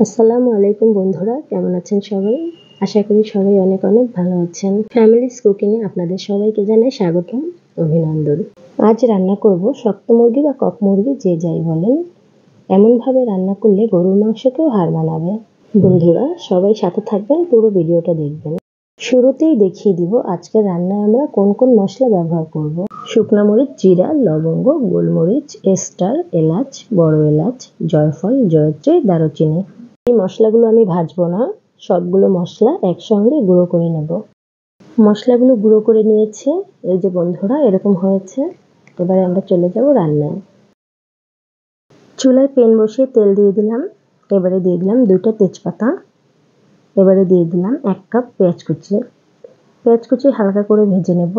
আসসালামু আলাইকুম বন্ধুরা, কেমন আছেন সবাই? আশা করি সবাই অনেক অনেক ভালো আছেন। ফ্যামিলিস কুকিং এ আপনাদের সবাইকে জানাই স্বাগতম, অভিনন্দন। আজ রান্না করব শক্ত মুরগি বা কক মুরগি যে যাই বলেন। এমনভাবে রান্না করলে গরুর মাংসকেও হার মানাবে। বন্ধুরা সবাই সাথে থাকবেন, পুরো ভিডিওটা দেখবেন। শুরুতেই দেখিয়ে দিব আজকের রান্নায় আমরা কোন কোন মশলা ব্যবহার করব। শুকনা মরিচ, জিরা, লবঙ্গ, গোলমরিচ, স্টার, এলাচ, বড় এলাচ, জয়ফল, জয়ত্রী, দারুচিনি। এই মশলাগুলো আমি ভাজবো না, সবগুলো মশলা একসঙ্গে গুঁড়ো করে নেব। মশলাগুলো গুঁড়ো করে নিয়েছি, এই যে বন্ধুরা এরকম হয়েছে। এবারে আমরা চলে যাব রান্নায়। চুলায় প্যান বসিয়ে তেল দিয়ে দিলাম। এবারে দিয়ে দিলাম 2টা তেজপাতা। এবারে দিয়ে দিলাম 1 কাপ পেঁয়াজ কুচি। পেঁয়াজ কুচি হালকা করে ভেজে নেব।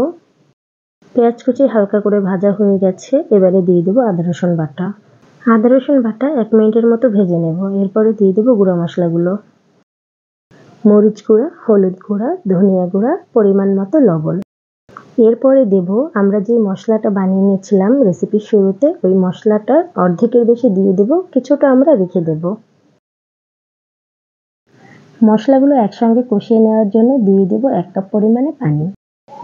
পেঁয়াজ কুচি হালকা করে ভাজা হয়ে গেছে, এবারে দিয়ে দেবো আদা রসুন বাটা। আদা রসুন বাটা 1 মিনিটের মতো ভেজে নেব। এরপরে দিয়ে দেবো গুঁড়ো মশলাগুলো। মরিচ গুঁড়া, হলুদ গুঁড়া, ধনিয়া গুঁড়া, পরিমাণ মতো লবণ। এরপরে দেব আমরা যে মশলাটা বানিয়ে নিয়েছিলাম রেসিপির শুরুতে, ওই মশলাটা অর্ধেকের বেশি দিয়ে দেব, কিছুটা আমরা রেখে দেব। মশলাগুলো একসঙ্গে কষিয়ে নেওয়ার জন্য দিয়ে দেব 1 কাপ পরিমাণে পানি।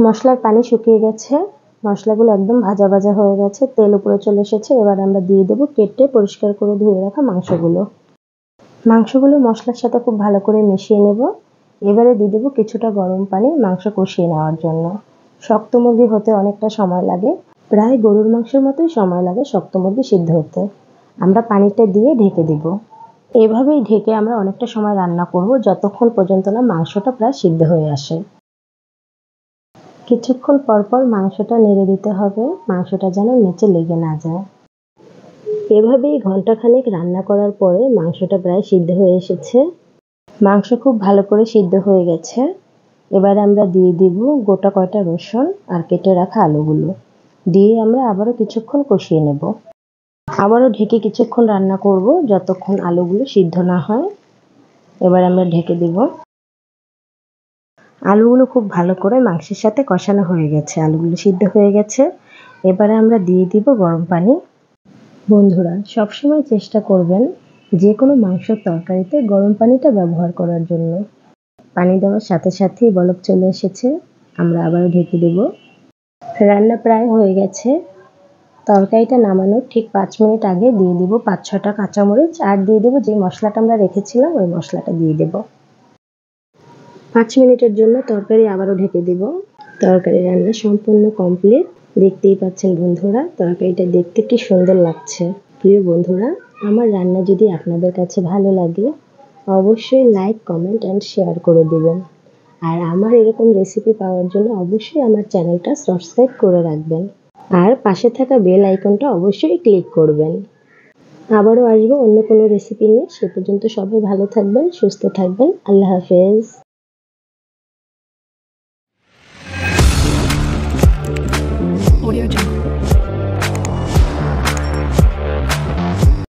মশলার পানি শুকিয়ে গেছে, মশলাগুলো একদম ভাজা ভাজা হয়ে গেছে, তেল উপরে চলে এসেছে। এবার আমরা দিয়ে দেব কেটে পরিষ্কার করে ধুয়ে রাখা মাংসগুলো। মাংসগুলো মশলার সাথে খুব ভালো করে মিশিয়ে নেব। এবারে দিয়ে দেবো কিছুটা গরম পানি মাংস কষিয়ে নেওয়ার জন্য। শক্ত মুরগি হতে অনেকটা সময় লাগে, প্রায় গরুর মাংসের মতোই সময় লাগে শক্ত মুরগি সিদ্ধ হতে। আমরা পানিটা দিয়ে ঢেকে দেব। এভাবেই ঢেকে আমরা অনেকটা সময় রান্না করব, যতক্ষণ পর্যন্ত না মাংসটা প্রায় সিদ্ধ হয়ে আসে। কিছুক্ষণ পর পর মাংসটা নেড়ে দিতে হবে, মাংসটা যেন নিচে লেগে না যায়। এভাবেই ঘন্টাখানেক রান্না করার পরে মাংসটা প্রায় সিদ্ধ হয়ে এসেছে। মাংস খুব ভালো করে সিদ্ধ হয়ে গেছে। এবার আমরা দিয়ে দিব গোটা কয়টা রসুন আর কেটে রাখা আলুগুলো। দিয়ে আমরা আবারও কিছুক্ষণ কষিয়ে নেব। আবারও ঢেকে কিছুক্ষণ রান্না করব, যতক্ষণ আলুগুলো সিদ্ধ না হয়। এবার আমরা ঢেকে দিব। আলুগুলো খুব ভালো করে মাংসের সাথে কষানো হয়ে গেছে, আলুগুলো সিদ্ধ হয়ে গেছে। এবারে আমরা দিয়ে দিব গরম পানি। বন্ধুরা সবসময় চেষ্টা করবেন যে কোনো মাংসের তরকারিতে গরম পানিটা ব্যবহার করার জন্য। পানি দেওয়ার সাথে সাথেই বলক চলে এসেছে, আমরা আবারও ঢেকে দেব। রান্না প্রায় হয়ে গেছে। তরকারিটা নামানোর ঠিক 5 মিনিট আগে দিয়ে দিব 5-6টা কাঁচামরিচ, আর দিয়ে দেব যে মশলাটা আমরা রেখেছিলাম ওই মশলাটা দিয়ে দেব। 5 মিনিটের জন্য তরকারি আবারও ঢেকে দেব। তরকারি রান্না সম্পূর্ণ কমপ্লিট। দেখতেই পাচ্ছেন বন্ধুরা তরকারিটা দেখতে কি সুন্দর লাগছে। প্রিয় বন্ধুরা, আমার রান্না যদি আপনাদের কাছে ভালো লাগে অবশ্যই লাইক, কমেন্ট অ্যান্ড শেয়ার করে দেবেন। আর আমার এরকম রেসিপি পাওয়ার জন্য অবশ্যই আমার চ্যানেলটা সাবস্ক্রাইব করে রাখবেন। আর পাশে থাকা বেল আইকনটা অবশ্যই ক্লিক করবেন। আবারও আসবো অন্য কোনো রেসিপি নিয়ে। সে পর্যন্ত সবাই ভালো থাকবেন, সুস্থ থাকবেন। আল্লাহ হাফেজ।